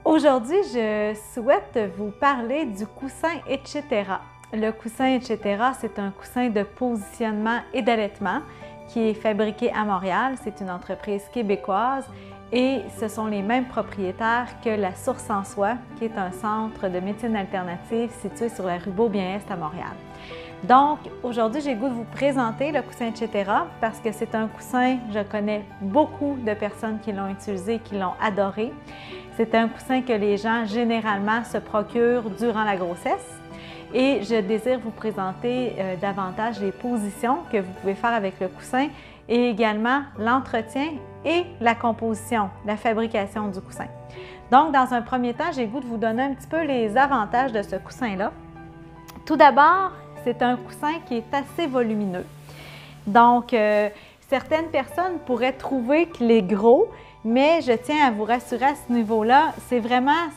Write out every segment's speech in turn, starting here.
Aujourd'hui, je souhaite vous parler du coussin etc. Le coussin etc., c'est un coussin de positionnement et d'allaitement qui est fabriqué à Montréal. C'est une entreprise québécoise et ce sont les mêmes propriétaires que la Source en Soi, qui est un centre de médecine alternative situé sur la rue Beaubien-Est à Montréal. Donc, aujourd'hui, j'ai le goût de vous présenter le coussin etc. parce que c'est un coussin, je connais beaucoup de personnes qui l'ont utilisé et qui l'ont adoré. C'est un coussin que les gens, généralement, se procurent durant la grossesse. Et je désire vous présenter davantage les positions que vous pouvez faire avec le coussin et également l'entretien et la composition, la fabrication du coussin. Donc, dans un premier temps, j'ai le goût de vous donner un petit peu les avantages de ce coussin-là. Tout d'abord, c'est un coussin qui est assez volumineux. Donc, certaines personnes pourraient trouver qu'il est gros, mais je tiens à vous rassurer à ce niveau-là, c'est vraiment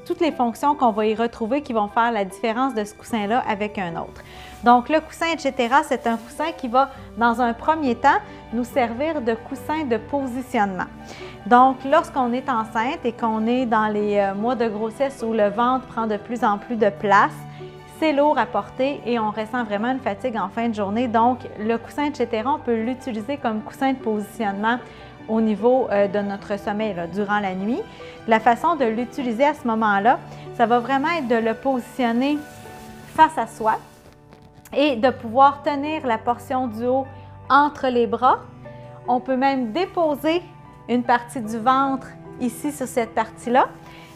toutes les fonctions qu'on va y retrouver qui vont faire la différence de ce coussin-là avec un autre. Donc, le coussin etc., c'est un coussin qui va, dans un premier temps, nous servir de coussin de positionnement. Donc, lorsqu'on est enceinte et qu'on est dans les mois de grossesse où le ventre prend de plus en plus de place, c'est lourd à porter et on ressent vraiment une fatigue en fin de journée. Donc, le coussin etc., on peut l'utiliser comme coussin de positionnement au niveau de notre sommeil durant la nuit. La façon de l'utiliser à ce moment-là, ça va vraiment être de le positionner face à soi et de pouvoir tenir la portion du haut entre les bras. On peut même déposer une partie du ventre ici sur cette partie-là.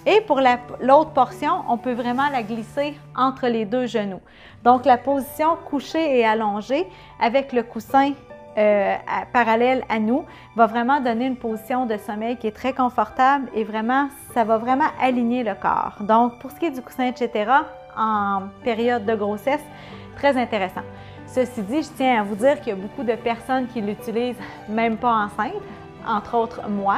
Et pour l'autre portion, on peut vraiment la glisser entre les deux genoux. Donc, la position couchée et allongée avec le coussin parallèle à nous va vraiment donner une position de sommeil qui est très confortable et vraiment, ça va vraiment aligner le corps. Donc, pour ce qui est du coussin etc., en période de grossesse, très intéressant. Ceci dit, je tiens à vous dire qu'il y a beaucoup de personnes qui l'utilisent même pas enceintes, entre autres moi.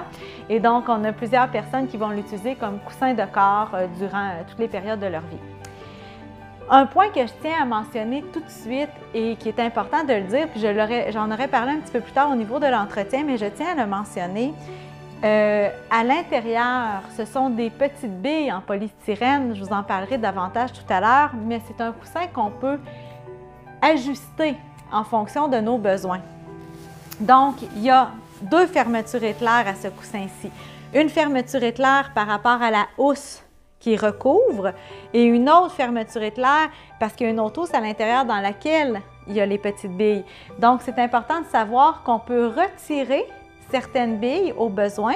Et donc, on a plusieurs personnes qui vont l'utiliser comme coussin de corps durant toutes les périodes de leur vie. Un point que je tiens à mentionner tout de suite et qui est important de le dire, puis j'en aurais parlé un petit peu plus tard au niveau de l'entretien, mais je tiens à le mentionner. À l'intérieur, ce sont des petites billes en polystyrène, je vous en parlerai davantage tout à l'heure, mais c'est un coussin qu'on peut ajuster en fonction de nos besoins. Donc, il y a deux fermetures éclairs à ce coussin-ci. Une fermeture éclair par rapport à la housse qui recouvre et une autre fermeture éclair parce qu'il y a une autre housse à l'intérieur dans laquelle il y a les petites billes. Donc, c'est important de savoir qu'on peut retirer certaines billes au besoin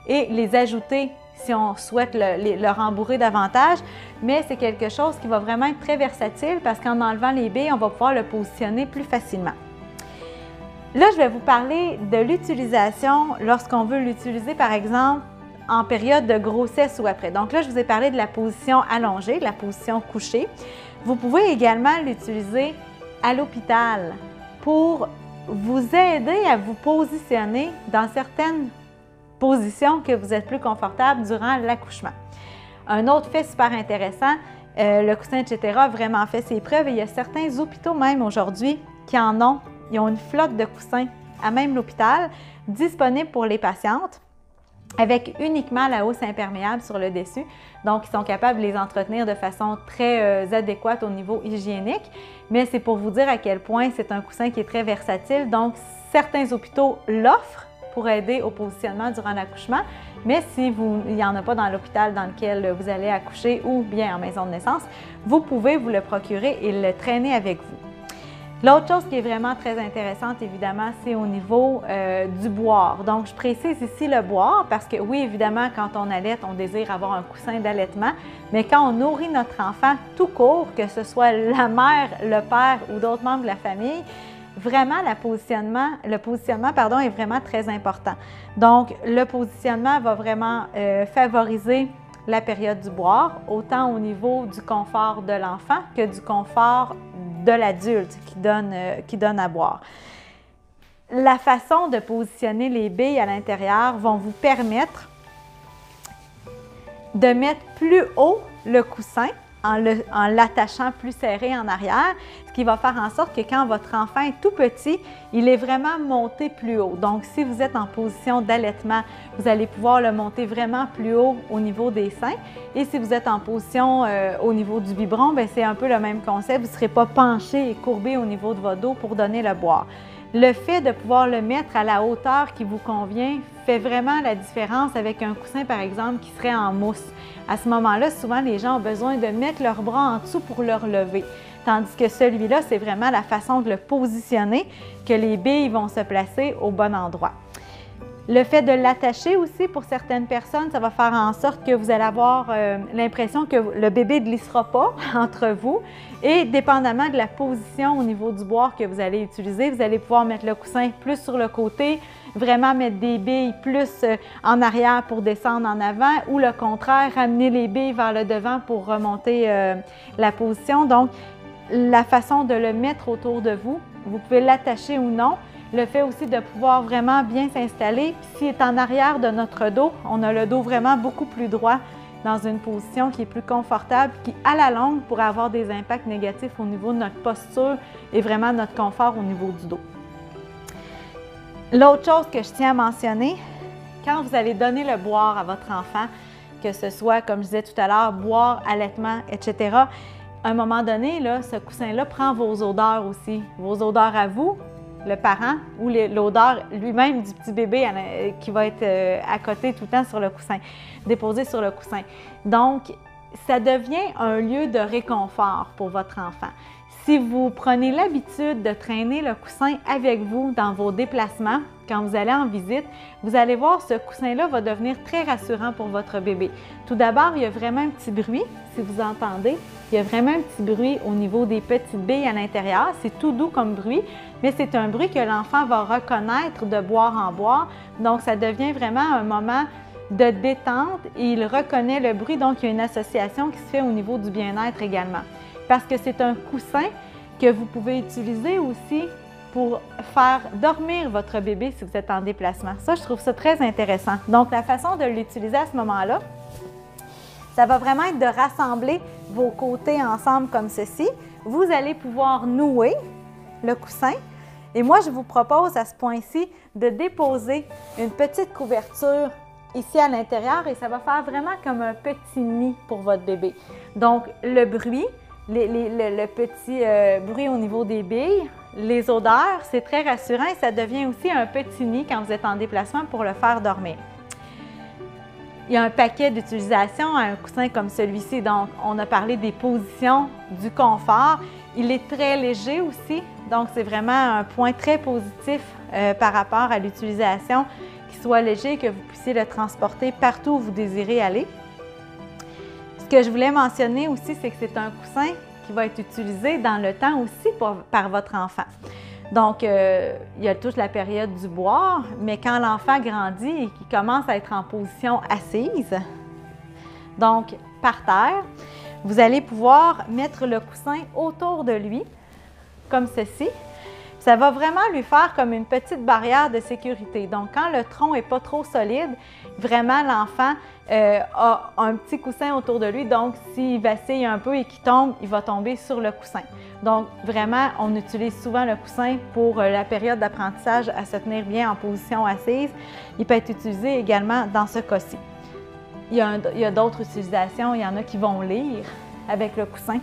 et les ajouter si on souhaite le rembourrer davantage, mais c'est quelque chose qui va vraiment être très versatile parce qu'en enlevant les billes, on va pouvoir le positionner plus facilement. Là, je vais vous parler de l'utilisation lorsqu'on veut l'utiliser, par exemple, en période de grossesse ou après. Donc là, je vous ai parlé de la position allongée, de la position couchée. Vous pouvez également l'utiliser à l'hôpital pour vous aider à vous positionner dans certaines positions que vous êtes plus confortable durant l'accouchement. Un autre fait super intéressant, le coussin etc. a vraiment fait ses preuves et il y a certains hôpitaux même aujourd'hui qui en ont. Ils ont une flotte de coussins à même l'hôpital disponible pour les patientes avec uniquement la housse imperméable sur le dessus. Donc, ils sont capables de les entretenir de façon très adéquate au niveau hygiénique. Mais c'est pour vous dire à quel point c'est un coussin qui est très versatile. Donc, certains hôpitaux l'offrent pour aider au positionnement durant l'accouchement. Mais si il n'y en a pas dans l'hôpital dans lequel vous allez accoucher ou bien en maison de naissance, vous pouvez vous le procurer et le traîner avec vous. L'autre chose qui est vraiment très intéressante, évidemment, c'est au niveau du boire. Donc, je précise ici le boire parce que oui, évidemment, quand on allaite, on désire avoir un coussin d'allaitement, mais quand on nourrit notre enfant tout court, que ce soit la mère, le père ou d'autres membres de la famille, vraiment le positionnement est vraiment très important. Donc, le positionnement va vraiment favoriser la période du boire, autant au niveau du confort de l'enfant que du confort de l'adulte qui donne à boire. La façon de positionner les billes à l'intérieur vont vous permettre de mettre plus haut le coussin en l'attachant plus serré en arrière, ce qui va faire en sorte que quand votre enfant est tout petit, il est vraiment monté plus haut. Donc, si vous êtes en position d'allaitement, vous allez pouvoir le monter vraiment plus haut au niveau des seins. Et si vous êtes en position au niveau du biberon, c'est un peu le même concept. Vous ne serez pas penché et courbé au niveau de votre dos pour donner le boire. Le fait de pouvoir le mettre à la hauteur qui vous convient fait vraiment la différence avec un coussin, par exemple, qui serait en mousse. À ce moment-là, souvent, les gens ont besoin de mettre leurs bras en dessous pour le relever. Tandis que celui-là, c'est vraiment la façon de le positionner que les billes vont se placer au bon endroit. Le fait de l'attacher aussi, pour certaines personnes, ça va faire en sorte que vous allez avoir l'impression que le bébé ne glissera pas entre vous. Et dépendamment de la position au niveau du boire que vous allez utiliser, vous allez pouvoir mettre le coussin plus sur le côté, vraiment mettre des billes plus en arrière pour descendre en avant, ou le contraire, ramener les billes vers le devant pour remonter la position. Donc, la façon de le mettre autour de vous, vous pouvez l'attacher ou non. Le fait aussi de pouvoir vraiment bien s'installer. Puis s'il est en arrière de notre dos, on a le dos vraiment beaucoup plus droit dans une position qui est plus confortable, qui à la longue pourrait avoir des impacts négatifs au niveau de notre posture et vraiment notre confort au niveau du dos. L'autre chose que je tiens à mentionner, quand vous allez donner le boire à votre enfant, que ce soit, comme je disais tout à l'heure, boire, allaitement, etc., à un moment donné, là, ce coussin-là prend vos odeurs aussi, vos odeurs à vous, le parent, ou l'odeur lui-même du petit bébé qui va être à côté tout le temps sur le coussin, déposé sur le coussin. Donc, ça devient un lieu de réconfort pour votre enfant. Si vous prenez l'habitude de traîner le coussin avec vous dans vos déplacements, quand vous allez en visite, vous allez voir ce coussin-là va devenir très rassurant pour votre bébé. Tout d'abord, il y a vraiment un petit bruit, si vous entendez. Il y a vraiment un petit bruit au niveau des petites billes à l'intérieur. C'est tout doux comme bruit, mais c'est un bruit que l'enfant va reconnaître de boire en boire. Donc, ça devient vraiment un moment de détente et il reconnaît le bruit. Donc, il y a une association qui se fait au niveau du bien-être également. Parce que c'est un coussin que vous pouvez utiliser aussi pour faire dormir votre bébé si vous êtes en déplacement. Ça, je trouve ça très intéressant. Donc, la façon de l'utiliser à ce moment-là, ça va vraiment être de rassembler vos côtés ensemble comme ceci. Vous allez pouvoir nouer le coussin. Et moi, je vous propose à ce point-ci de déposer une petite couverture ici à l'intérieur et ça va faire vraiment comme un petit nid pour votre bébé. Donc, le bruit, le petit bruit au niveau des billes, les odeurs, c'est très rassurant et ça devient aussi un petit nid quand vous êtes en déplacement pour le faire dormir. Il y a un paquet d'utilisation à un coussin comme celui-ci. Donc, on a parlé des positions, du confort. Il est très léger aussi. Donc, c'est vraiment un point très positif par rapport à l'utilisation, qu'il soit léger, que vous puissiez le transporter partout où vous désirez aller. Ce que je voulais mentionner aussi, c'est que c'est un coussin qui va être utilisé dans le temps aussi par votre enfant. Donc, il y a toute la période du boire, mais quand l'enfant grandit et qu'il commence à être en position assise, donc par terre, vous allez pouvoir mettre le coussin autour de lui, comme ceci. Ça va vraiment lui faire comme une petite barrière de sécurité. Donc, quand le tronc n'est pas trop solide, vraiment l'enfant a un petit coussin autour de lui. Donc, s'il vacille un peu et qu'il tombe, il va tomber sur le coussin. Donc, vraiment, on utilise souvent le coussin pour la période d'apprentissage à se tenir bien en position assise. Il peut être utilisé également dans ce cas-ci. Il y a d'autres utilisations. Il y en a qui vont lire avec le coussin,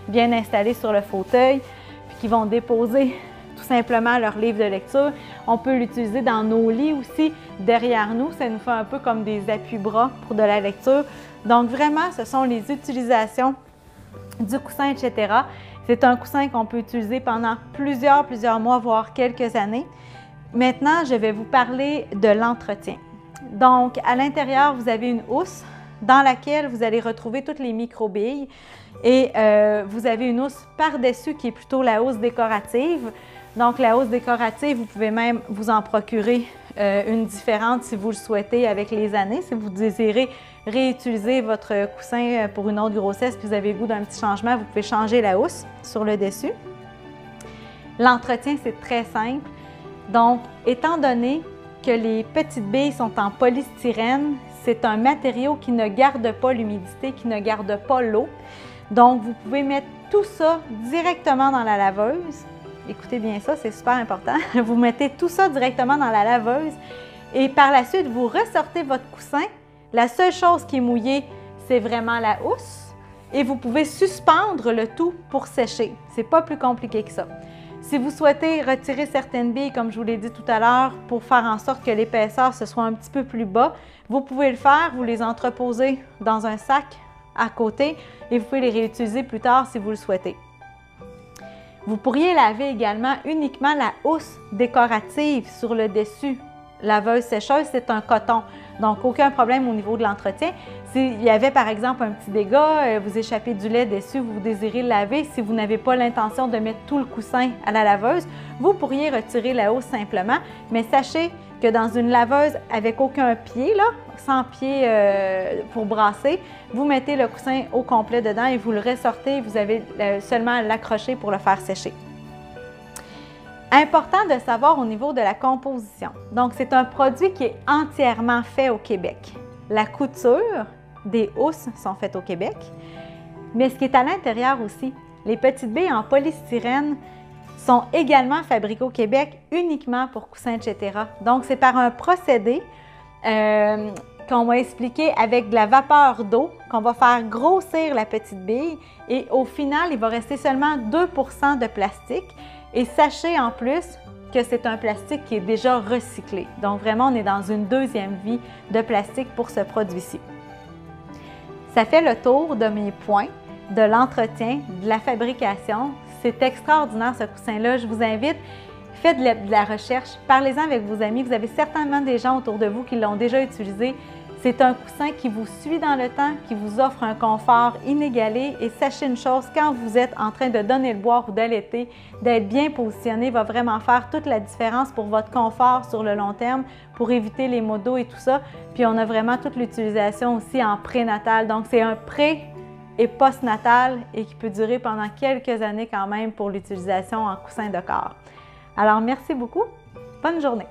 bien installé sur le fauteuil, puis qui vont déposer tout simplement leur livre de lecture. On peut l'utiliser dans nos lits aussi, derrière nous. Ça nous fait un peu comme des appuis-bras pour de la lecture. Donc vraiment, ce sont les utilisations du coussin, etc. C'est un coussin qu'on peut utiliser pendant plusieurs mois, voire quelques années. Maintenant, je vais vous parler de l'entretien. Donc, à l'intérieur, vous avez une housse dans laquelle vous allez retrouver toutes les microbilles et vous avez une housse par-dessus qui est plutôt la housse décorative. Donc, la housse décorative, vous pouvez même vous en procurer une différente si vous le souhaitez avec les années. Si vous désirez réutiliser votre coussin pour une autre grossesse puis vous avez le goût d'un petit changement, vous pouvez changer la housse sur le dessus. L'entretien, c'est très simple. Donc, étant donné que les petites billes sont en polystyrène, c'est un matériau qui ne garde pas l'humidité, qui ne garde pas l'eau. Donc, vous pouvez mettre tout ça directement dans la laveuse. Écoutez bien ça, c'est super important. Vous mettez tout ça directement dans la laveuse et par la suite, vous ressortez votre coussin. La seule chose qui est mouillée, c'est vraiment la housse et vous pouvez suspendre le tout pour sécher. C'est pas plus compliqué que ça. Si vous souhaitez retirer certaines billes, comme je vous l'ai dit tout à l'heure, pour faire en sorte que l'épaisseur se soit un petit peu plus bas, vous pouvez le faire, vous les entreposez dans un sac à côté et vous pouvez les réutiliser plus tard si vous le souhaitez. Vous pourriez laver également uniquement la housse décorative sur le dessus. Laveuse sécheuse, c'est un coton, donc aucun problème au niveau de l'entretien. S'il y avait par exemple un petit dégât, vous échappez du lait dessus, vous désirez le laver, si vous n'avez pas l'intention de mettre tout le coussin à la laveuse, vous pourriez retirer la housse simplement, mais sachez que dans une laveuse avec aucun pied, là, sans pied pour brasser, vous mettez le coussin au complet dedans et vous le ressortez, vous avez seulement à l'accrocher pour le faire sécher. Important de savoir au niveau de la composition. Donc, c'est un produit qui est entièrement fait au Québec. La couture des housses sont faites au Québec, mais ce qui est à l'intérieur aussi, les petites billes en polystyrène sont également fabriquées au Québec uniquement pour coussins, etc. Donc, c'est par un procédé qu'on va expliquer avec de la vapeur d'eau qu'on va faire grossir la petite bille et au final, il va rester seulement 2 % de plastique. Et sachez en plus que c'est un plastique qui est déjà recyclé. Donc vraiment, on est dans une deuxième vie de plastique pour ce produit-ci. Ça fait le tour de mes points, de l'entretien, de la fabrication. C'est extraordinaire ce coussin-là. Je vous invite, faites de la recherche, parlez-en avec vos amis. Vous avez certainement des gens autour de vous qui l'ont déjà utilisé. C'est un coussin qui vous suit dans le temps, qui vous offre un confort inégalé. Et sachez une chose, quand vous êtes en train de donner le boire ou d'allaiter, d'être bien positionné va vraiment faire toute la différence pour votre confort sur le long terme, pour éviter les maux d'eau et tout ça. Puis on a vraiment toute l'utilisation aussi en prénatal. Donc c'est un pré et postnatal et qui peut durer pendant quelques années quand même pour l'utilisation en coussin de corps. Alors merci beaucoup, bonne journée!